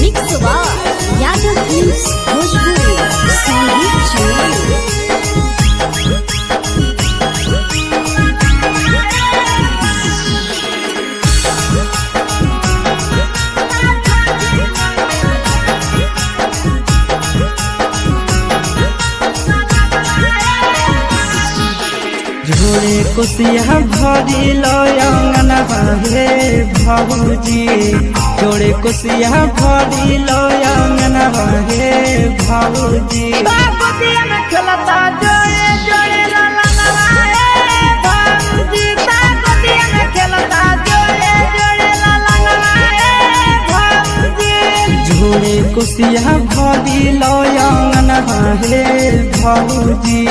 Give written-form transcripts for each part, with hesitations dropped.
Mix बार Yadav films Bhojpuri संगीत channel. जोड़े कुसिया भरी लयंगन हे भाऊजी, जोड़े कुसिया भरी लयंगन हे भाऊजी। बागोदिया में खेलता जोड़े जोड़े ललना हे भाऊजी, बागोदिया में खेलता जोड़े जोड़े ललना हे भाऊजी। जोड़े कुसिया भरी लयंगन हे भाऊजी,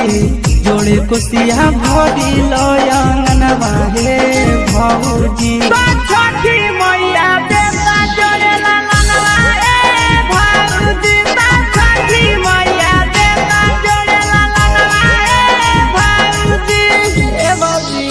जोड़े कुसिया भरी लयंगन हे भाऊजी। छठी मैया देवता जोड़े ललना हे भाऊजी, छठी मैया देवता जोड़े ललना हे भाऊजी। ए भाऊजी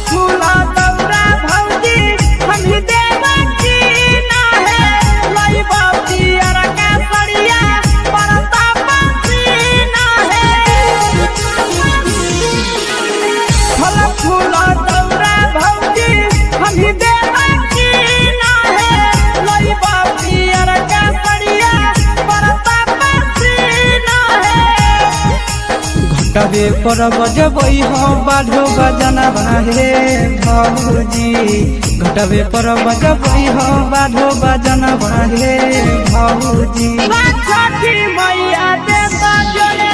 फूला दौरा भौजी हम ही देवती ना है, लई बाबी अर का सड़िया परता पसी ना है। फूला दौरा भौजी हम ही देवती ना है, लई बाबी अर का सड़िया परता पसी ना है। घटबे पर बजबई हो बाढ़ो बजना हे भाऊजी, घटबे पर बजबई हो बाढ़ो बजना हे भाऊजी। छठी मैया देवता जोड़े